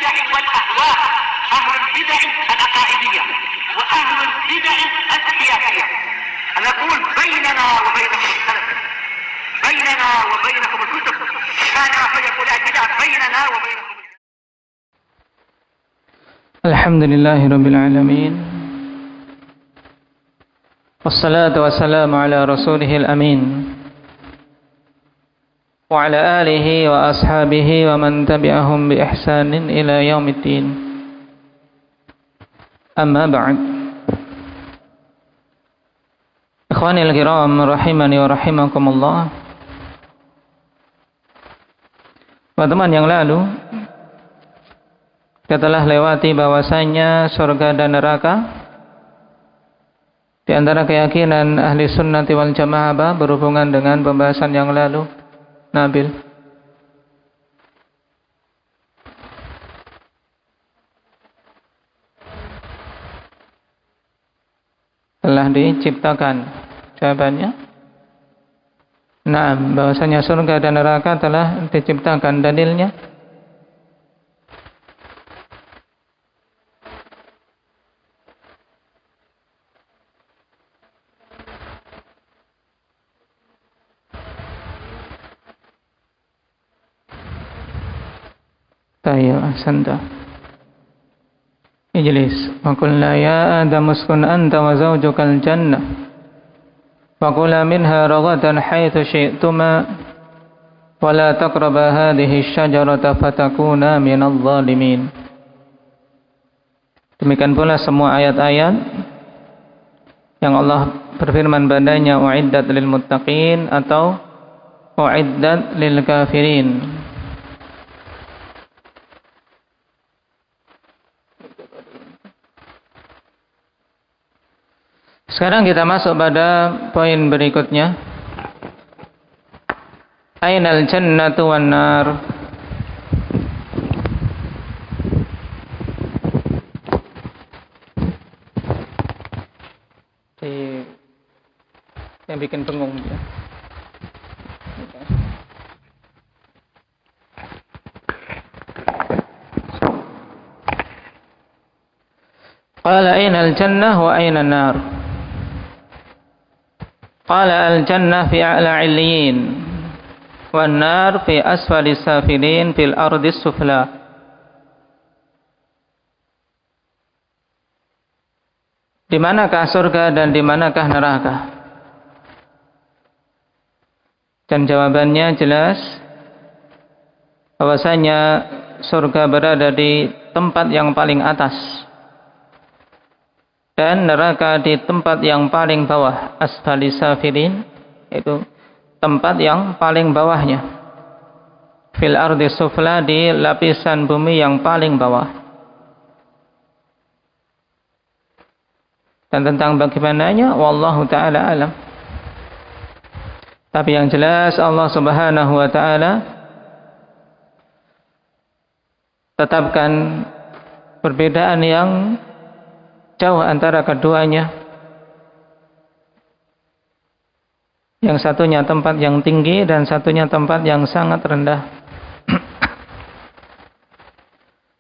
البدع والأهواء، أهل البدع العقائدية وأهل البدع السياسية. نقول بيننا وبينكم السلف، بيننا وبينكم الكتب، كان فيقول البدع بيننا وبينكم. الحمد لله رب العالمين، والصلاة والسلام على رسوله الأمين وعلى آله وأصحابه ومن تبعهم بإحسان إلى يوم الدين. أما بعد، ikhwani al-kiram rahimani wa rahimakumullah. Teman-teman yang lalu kita telah lewati bahwasanya surga dan neraka di antara keyakinan ahli sunnati wal jamaah berhubungan dengan pembahasan yang lalu. Nabil, telah diciptakan. Jawabannya, nah, bahwasanya surga dan neraka telah diciptakan. Dalilnya, tayyib, ahsanta. Ijlis. Wa qulna ya Adam uskun anta wa zawjukal jannah wa kula minha ragadan haitsu syi'tuma wa la taqraba hadhihi asy-syajarata fatakuna minadh dhalimin. Demikian pula semua ayat-ayat yang Allah berfirman padanya uiddat lil muttaqin atau uiddat lil kafirin. Sekarang kita masuk pada poin berikutnya. Ainal jannatu wan nar. Yang bikin bengong dia. Qala ainal jannah wa ainan nar. Qala al-jannah fi a'la 'illiyin wan nar fi asfali safilin fil ardi sufla. Di manakah surga dan di manakah neraka? Dan jawabannya jelas bahwasanya surga berada di tempat yang paling atas dan neraka di tempat yang paling bawah, asfali safilin, itu tempat yang paling bawahnya, fil ardi sufla, di lapisan bumi yang paling bawah. Dan tentang bagaimananya wallahu ta'ala alam. Tapi yang jelas Allah subhanahu wa ta'ala tetapkan perbedaan yang jauh antara keduanya. Yang satunya tempat yang tinggi dan satunya tempat yang sangat rendah.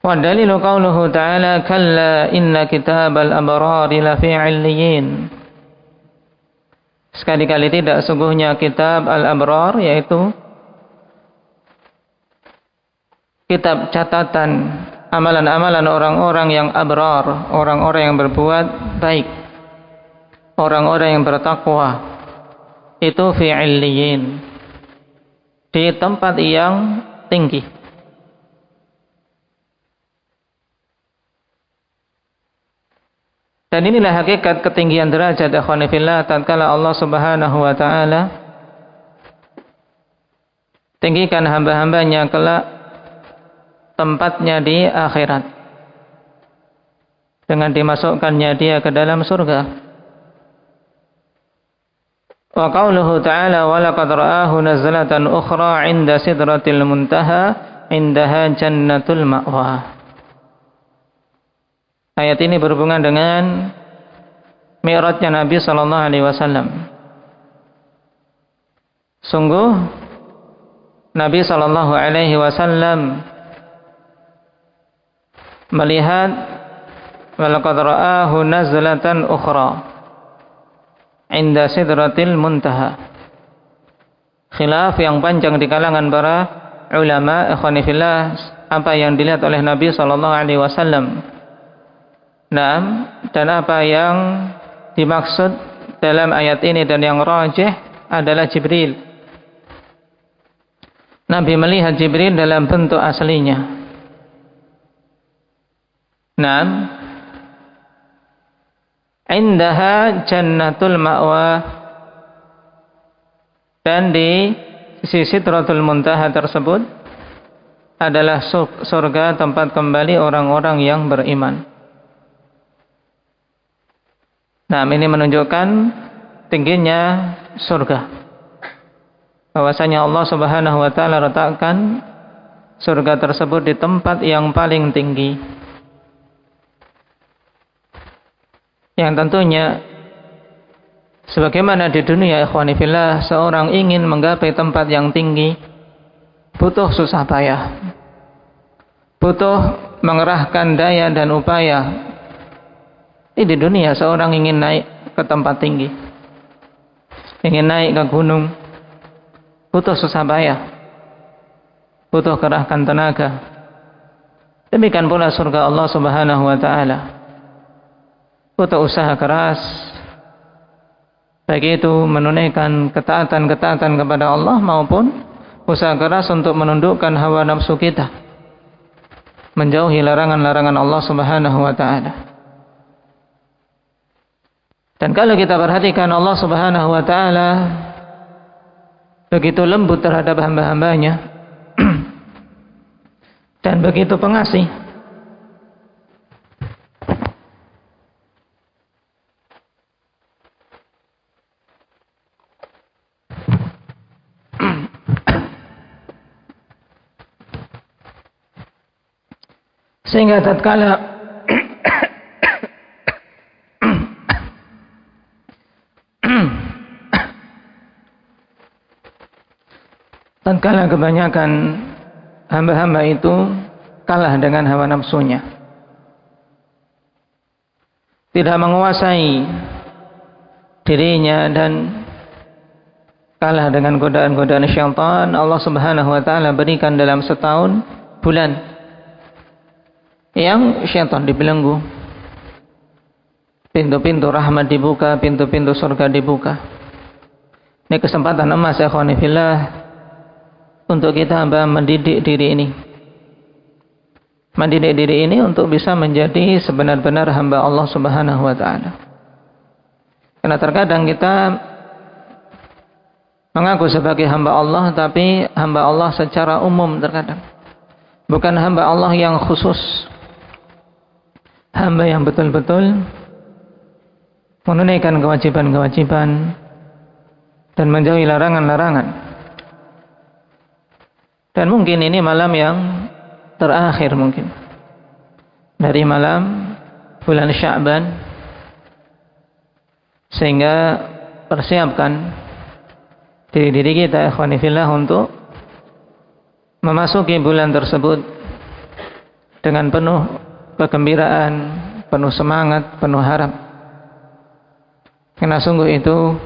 Wa dalilu qauluhu ta'ala kalla inna kitabal abrari lafi 'illiyin. Sekali-kali tidak, sungguhnya kitab al-abrar, yaitu kitab catatan amalan-amalan orang-orang yang abrar, orang-orang yang berbuat baik, orang-orang yang bertakwa, itu fi 'illiyin, di tempat yang tinggi. Dan inilah hakikat ketinggian derajat ikhwani fillah tatkala Allah Subhanahu wa taala tinggikan hamba-hambanya kelak tempatnya di akhirat dengan dimasukkannya dia ke dalam surga. Wa qauluhu ta'ala wa laqad ra'ahu nazlatan ukhra 'inda sidratil muntaha 'indaha jannatul ma'wa. Ayat ini berhubungan dengan mi'rajnya Nabi sallallahu alaihi wasallam. Sungguh Nabi sallallahu alaihi wasallam melihat walaqad ra'ahu nazlatan ukhra inda sidratil muntaha. Khilaf yang panjang di kalangan para ulama ikhwani fillah apa yang dilihat oleh Nabi sallallahu alaihi wasallam. Naam, dan apa yang dimaksud dalam ayat ini dan yang rajih adalah Jibril. Nabi melihat Jibril dalam bentuk aslinya. Naam, indaha jannatul ma'wa, dan di sisi Sidratul Muntaha tersebut adalah surga tempat kembali orang-orang yang beriman. Nah, ini menunjukkan tingginya surga. Bahwasanya Allah Subhanahu wa taala letakkan surga tersebut di tempat yang paling tinggi. Yang tentunya sebagaimana di dunia ikhwani fillah, seorang ingin menggapai tempat yang tinggi butuh susah payah, butuh mengerahkan daya dan upaya. Di dunia seorang ingin naik ke tempat tinggi, ingin naik ke gunung, butuh susah payah, butuh kerahkan tenaga. Demikian pula surga Allah Subhanahu wa taala, butuh usaha keras, baik itu menunaikan ketaatan-ketaatan kepada Allah maupun usaha keras untuk menundukkan hawa nafsu kita, menjauhi larangan-larangan Allah Subhanahu wa taala. Dan kalau kita perhatikan, Allah Subhanahu wa taala begitu lembut terhadap hamba-hambanya dan begitu pengasih. Sehingga tatkala kebanyakan hamba-hamba itu kalah dengan hawa nafsunya, tidak menguasai dirinya dan kalah dengan godaan-godaan syaitan, Allah Subhanahu wa taala berikan dalam setahun bulan yang syaitan dibelenggu, pintu-pintu rahmat dibuka, pintu-pintu surga dibuka. Ini kesempatan emas ya ikhwani fillah untuk kita mendidik diri ini, untuk bisa menjadi sebenar-benar hamba Allah Subhanahu wa taala. Karena terkadang kita mengaku sebagai hamba Allah, tapi hamba Allah secara umum terkadang, bukan hamba Allah yang khusus, hamba yang betul-betul menunaikan kewajiban-kewajiban dan menjauhi larangan-larangan. Dan mungkin ini malam yang terakhir mungkin dari malam bulan Sya'ban, sehingga persiapkan diri kita ikhwani fillah untuk memasuki bulan tersebut dengan penuh kegembiraan, penuh semangat, penuh harap. Karena sungguh itu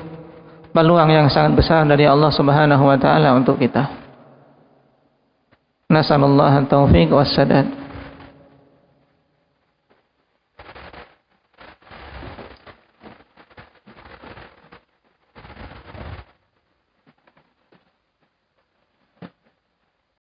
peluang yang sangat besar dari Allah Subhanahu wa taala untuk kita. Nasallallahu at-taufiq was sadad.